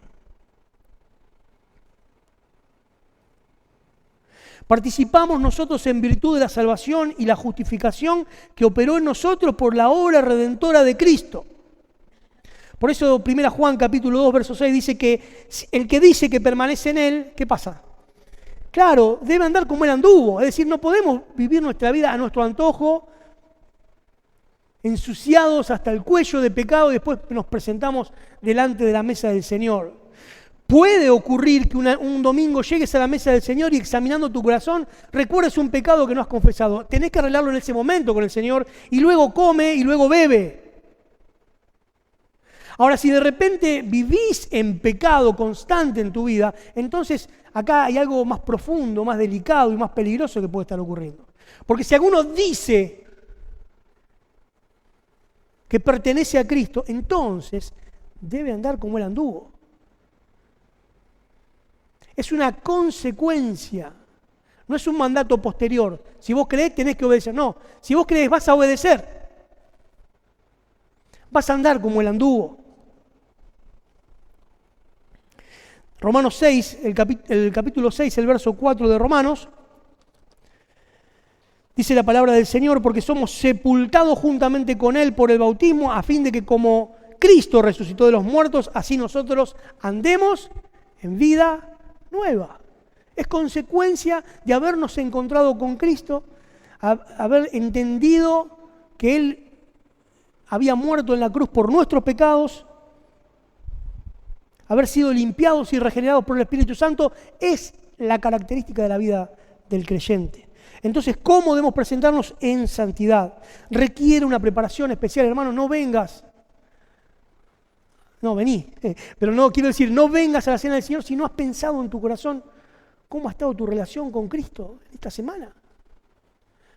Participamos nosotros en virtud de la salvación y la justificación que operó en nosotros por la obra redentora de Cristo. Por eso 1 Juan capítulo 2, verso 6 dice que el que dice que permanece en él, ¿qué pasa? Claro, debe andar como él anduvo. Es decir, no podemos vivir nuestra vida a nuestro antojo, ensuciados hasta el cuello de pecado y después nos presentamos delante de la mesa del Señor. Puede ocurrir que un domingo llegues a la mesa del Señor y examinando tu corazón recuerdes un pecado que no has confesado. Tenés que arreglarlo en ese momento con el Señor y luego come y luego bebe. Ahora, si de repente vivís en pecado constante en tu vida, entonces acá hay algo más profundo, más delicado y más peligroso que puede estar ocurriendo. Porque si alguno dice que pertenece a Cristo, entonces debe andar como él anduvo. Es una consecuencia, no es un mandato posterior. Si vos creés, tenés que obedecer. No, si vos creés, vas a obedecer. Vas a andar como él anduvo. Romanos 6, el capítulo 6, el verso 4 de Romanos, dice la palabra del Señor, porque somos sepultados juntamente con Él por el bautismo, a fin de que como Cristo resucitó de los muertos, así nosotros andemos en vida nueva. Es consecuencia de habernos encontrado con Cristo, haber entendido que Él había muerto en la cruz por nuestros pecados, haber sido limpiados y regenerados por el Espíritu Santo, es la característica de la vida del creyente. Entonces, ¿cómo debemos presentarnos en santidad? Requiere una preparación especial, hermano, no vengas. No, vení. Pero no, quiero decir, no vengas a la cena del Señor si no has pensado en tu corazón cómo ha estado tu relación con Cristo esta semana.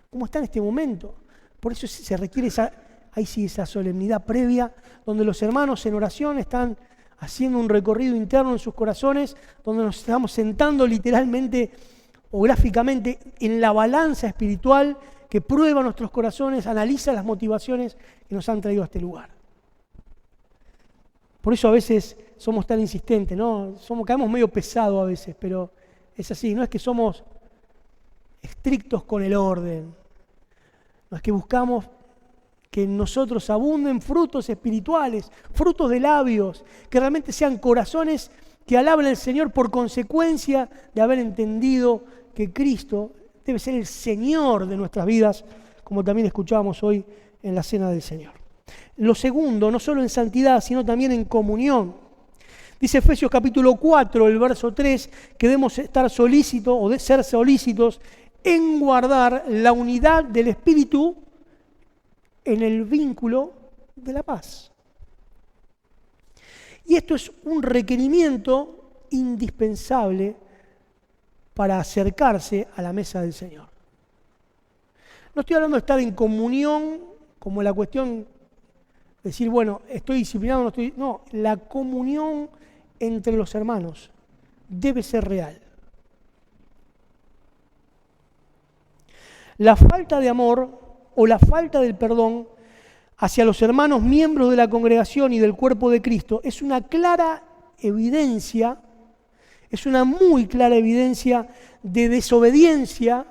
¿Cómo está en este momento? Por eso se requiere esa solemnidad previa, donde los hermanos en oración están haciendo un recorrido interno en sus corazones, donde nos estamos sentando literalmente o gráficamente en la balanza espiritual que prueba nuestros corazones, analiza las motivaciones que nos han traído a este lugar. Por eso a veces somos tan insistentes, ¿no? Caemos medio pesado a veces, pero es así, no es que somos estrictos con el orden, no es que buscamos que en nosotros abunden frutos espirituales, frutos de labios, que realmente sean corazones que alaben al Señor por consecuencia de haber entendido que Cristo debe ser el Señor de nuestras vidas, como también escuchábamos hoy en la Cena del Señor. Lo segundo, no solo en santidad, sino también en comunión. Dice Efesios capítulo 4, el verso 3, que debemos estar solícitos o de ser solícitos en guardar la unidad del Espíritu en el vínculo de la paz. Y esto es un requerimiento indispensable para acercarse a la mesa del Señor. No estoy hablando de estar en comunión como la cuestión de decir, bueno, estoy disciplinado, no estoy... No, la comunión entre los hermanos debe ser real. La falta de amor o la falta del perdón hacia los hermanos miembros de la congregación y del cuerpo de Cristo es una clara evidencia, es una muy clara evidencia de desobediencia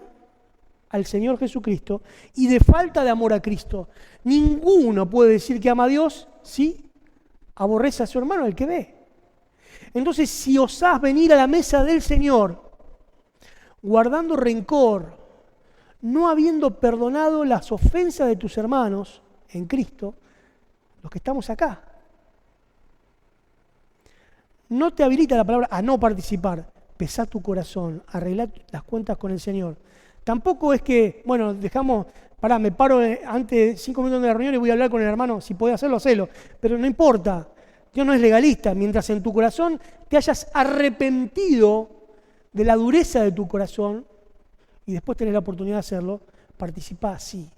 al Señor Jesucristo y de falta de amor a Cristo. Ninguno puede decir que ama a Dios si aborrece a su hermano, el que ve. Entonces, si osás venir a la mesa del Señor guardando rencor, no habiendo perdonado las ofensas de tus hermanos en Cristo, los que estamos acá, no te habilita la palabra a no participar. Pesá tu corazón, arreglá las cuentas con el Señor. Tampoco es que, bueno, me paro antes 5 minutos de la reunión y voy a hablar con el hermano, si podés hacerlo, hacelo. Pero no importa, Dios no es legalista. Mientras en tu corazón te hayas arrepentido de la dureza de tu corazón y después tenés la oportunidad de hacerlo, participá así.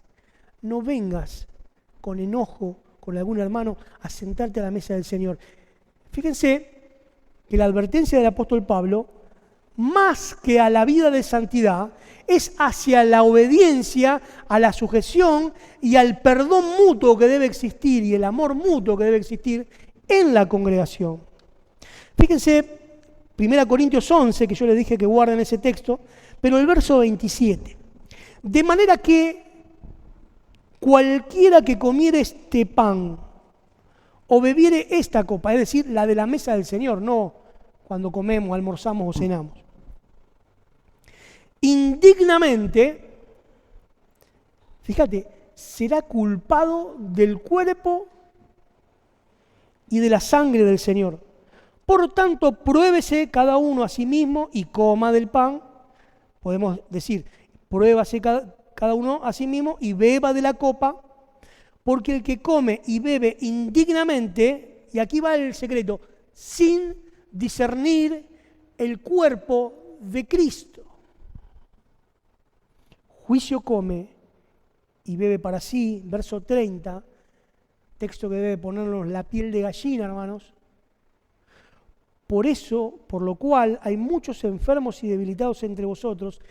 No vengas con enojo con algún hermano a sentarte a la mesa del Señor. Fíjense que la advertencia del apóstol Pablo, más que a la vida de santidad, es hacia la obediencia, a la sujeción y al perdón mutuo que debe existir y el amor mutuo que debe existir en la congregación. Fíjense, 1 Corintios 11, que yo les dije que guarden ese texto, pero el verso 27. De manera que cualquiera que comiere este pan o bebiere esta copa, es decir, la de la mesa del Señor, no cuando comemos, almorzamos o cenamos, indignamente, fíjate, será culpado del cuerpo y de la sangre del Señor. Por tanto, pruébese cada uno a sí mismo y coma del pan. Podemos decir, pruébase cada uno a sí mismo y beba de la copa, porque el que come y bebe indignamente, y aquí va el secreto, sin discernir el cuerpo de Cristo. Juicio come y bebe para sí, verso 30, texto que debe ponernos la piel de gallina, hermanos. Por eso, por lo cual, hay muchos enfermos y debilitados entre vosotros,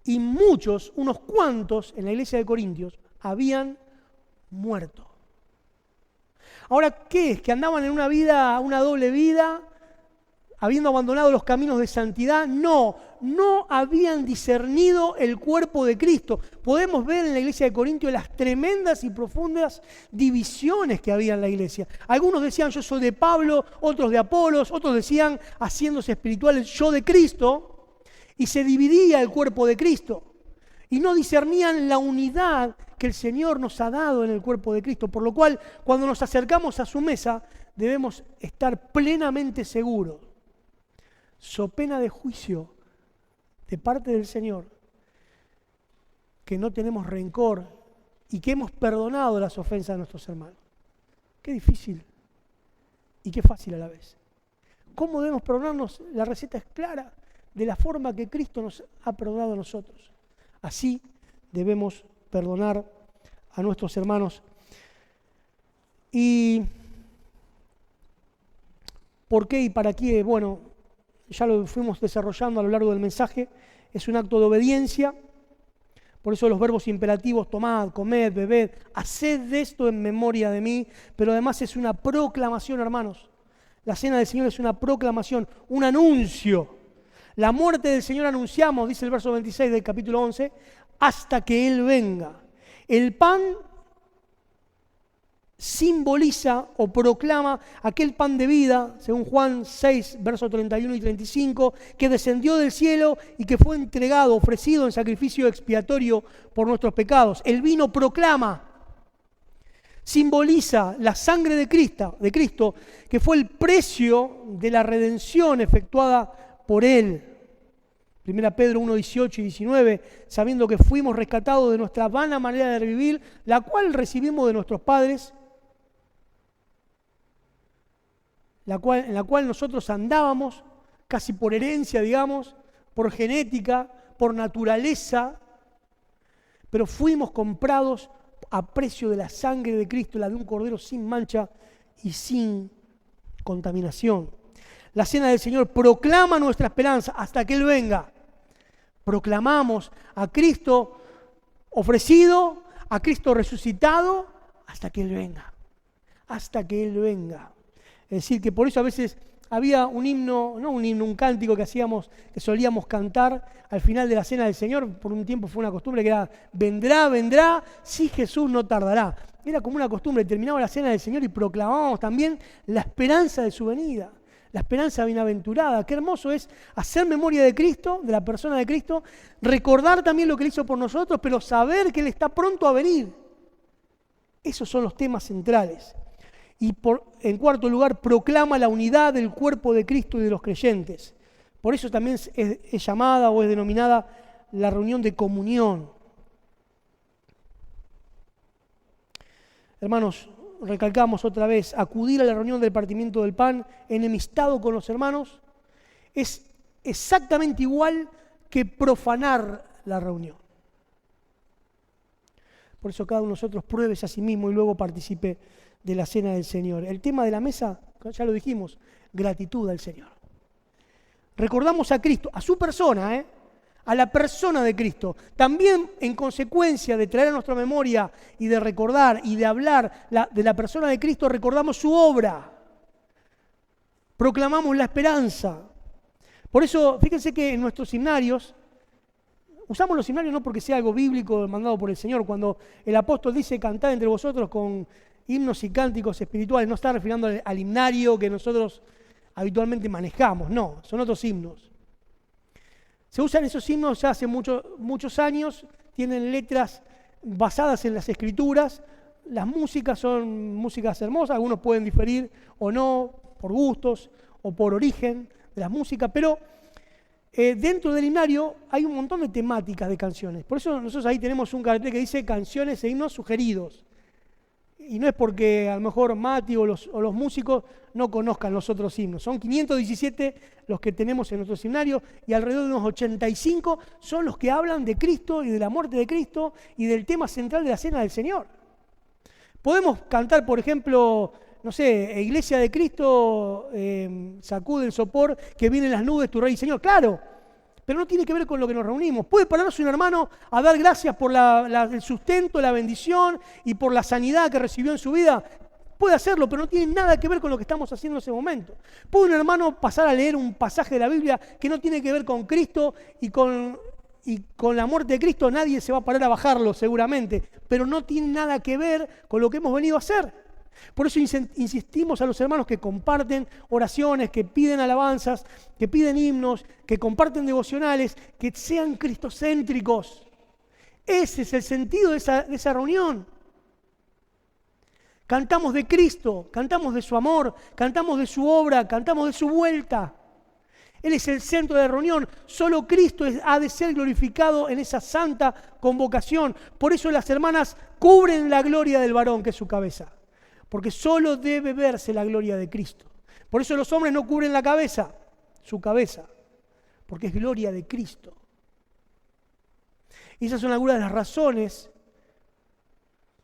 y muchos, unos cuantos, en la iglesia de Corintios, habían muerto. Ahora, ¿qué es? ¿Que andaban en una doble vida, habiendo abandonado los caminos de santidad? No habían discernido el cuerpo de Cristo. Podemos ver en la iglesia de Corintios las tremendas y profundas divisiones que había en la iglesia. Algunos decían, yo soy de Pablo, otros de Apolos, otros decían, haciéndose espirituales, yo de Cristo, y se dividía el cuerpo de Cristo. Y no discernían la unidad que el Señor nos ha dado en el cuerpo de Cristo. Por lo cual, cuando nos acercamos a su mesa, debemos estar plenamente seguros, so pena de juicio de parte del Señor, que no tenemos rencor y que hemos perdonado las ofensas de nuestros hermanos. Qué difícil y qué fácil a la vez. ¿Cómo debemos perdonarnos? La receta es clara, de la forma que Cristo nos ha perdonado a nosotros. Así debemos perdonar a nuestros hermanos. ¿Y por qué y para qué? Bueno, ya lo fuimos desarrollando a lo largo del mensaje. Es un acto de obediencia. Por eso los verbos imperativos, tomad, comed, bebed, haced de esto en memoria de mí. Pero además es una proclamación, hermanos. La cena del Señor es una proclamación, un anuncio. La muerte del Señor anunciamos, dice el verso 26 del capítulo 11, hasta que Él venga. El pan simboliza o proclama aquel pan de vida, según Juan 6, versos 31 y 35, que descendió del cielo y que fue entregado, ofrecido en sacrificio expiatorio por nuestros pecados. El vino proclama. simboliza la sangre de Cristo, que fue el precio de la redención efectuada por Él. 1 Pedro 1, 18 y 19, sabiendo que fuimos rescatados de nuestra vana manera de vivir, la cual recibimos de nuestros padres, en la cual nosotros andábamos, casi por herencia, digamos, por genética, por naturaleza, pero fuimos comprados a precio de la sangre de Cristo, la de un cordero sin mancha y sin contaminación. La cena del Señor proclama nuestra esperanza hasta que Él venga. Proclamamos a Cristo ofrecido, a Cristo resucitado, hasta que Él venga. Hasta que Él venga. Es decir, que por eso a veces había un himno, no un himno, un cántico que solíamos cantar al final de la cena del Señor. Por un tiempo fue una costumbre que era: vendrá, vendrá, si Jesús no tardará. Era como una costumbre, terminaba la cena del Señor y proclamábamos también la esperanza de su venida, la esperanza bienaventurada. Qué hermoso es hacer memoria de Cristo, de la persona de Cristo, recordar también lo que Él hizo por nosotros, pero saber que Él está pronto a venir. Esos son los temas centrales. Y en cuarto lugar, proclama la unidad del cuerpo de Cristo y de los creyentes. Por eso también es llamada o es denominada la reunión de comunión. Hermanos, recalcamos otra vez, acudir a la reunión del partimiento del pan, enemistado con los hermanos, es exactamente igual que profanar la reunión. Por eso cada uno de nosotros pruébese a sí mismo y luego participe de la cena del Señor. El tema de la mesa, ya lo dijimos, gratitud al Señor. Recordamos a Cristo, a su persona, a la persona de Cristo. También en consecuencia de traer a nuestra memoria y de recordar y de hablar de la persona de Cristo, recordamos su obra. Proclamamos la esperanza. Por eso, fíjense que en nuestros himnarios, usamos los himnarios no porque sea algo bíblico mandado por el Señor. Cuando el apóstol dice cantad entre vosotros con himnos y cánticos espirituales, no está refiriendo al himnario que nosotros habitualmente manejamos, no, son otros himnos. Se usan esos himnos ya hace muchos años, tienen letras basadas en las Escrituras, las músicas son músicas hermosas, algunos pueden diferir o no, por gustos o por origen de las músicas, pero dentro del himnario hay un montón de temáticas de canciones. Por eso nosotros ahí tenemos un cartel que dice canciones e himnos sugeridos. Y no es porque a lo mejor Mati o los músicos no conozcan los otros himnos. Son 517 los que tenemos en nuestro himnario y alrededor de unos 85 son los que hablan de Cristo y de la muerte de Cristo y del tema central de la cena del Señor. Podemos cantar, por ejemplo, no sé, Iglesia de Cristo, sacude el sopor, que vienen las nubes, tu Rey y Señor. Claro, pero no tiene que ver con lo que nos reunimos. Puede pararse un hermano a dar gracias por el sustento, la bendición y por la sanidad que recibió en su vida. Puede hacerlo, pero no tiene nada que ver con lo que estamos haciendo en ese momento. Puede un hermano pasar a leer un pasaje de la Biblia que no tiene que ver con Cristo y con la muerte de Cristo. Nadie se va a parar a bajarlo seguramente, pero no tiene nada que ver con lo que hemos venido a hacer. Por eso insistimos a los hermanos que comparten oraciones, que piden alabanzas, que piden himnos, que comparten devocionales, que sean cristocéntricos. Ese es el sentido de esa reunión. Cantamos de Cristo, cantamos de su amor, cantamos de su obra, cantamos de su vuelta. Él es el centro de la reunión. Solo Cristo ha de ser glorificado en esa santa convocación. Por eso las hermanas cubren la gloria del varón, que es su cabeza. Porque solo debe verse la gloria de Cristo. Por eso los hombres no cubren la cabeza, su cabeza, porque es gloria de Cristo. Y esas son algunas de las razones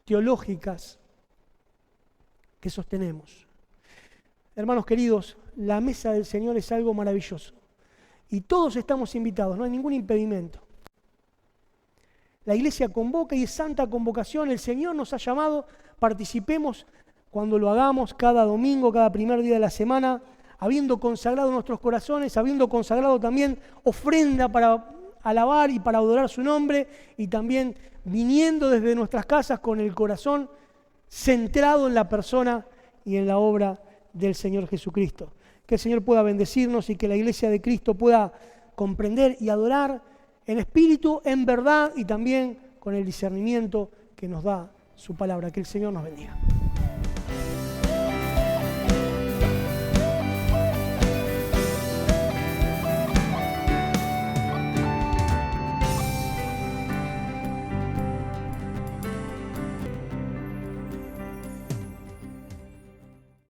teológicas que sostenemos. Hermanos queridos, la mesa del Señor es algo maravilloso. Y todos estamos invitados, no hay ningún impedimento. La iglesia convoca y es santa convocación. El Señor nos ha llamado, participemos cuando lo hagamos cada domingo, cada primer día de la semana, habiendo consagrado nuestros corazones, habiendo consagrado también ofrenda para alabar y para adorar su nombre, y también viniendo desde nuestras casas con el corazón centrado en la persona y en la obra del Señor Jesucristo. Que el Señor pueda bendecirnos y que la iglesia de Cristo pueda comprender y adorar en espíritu, en verdad y también con el discernimiento que nos da su palabra. Que el Señor nos bendiga.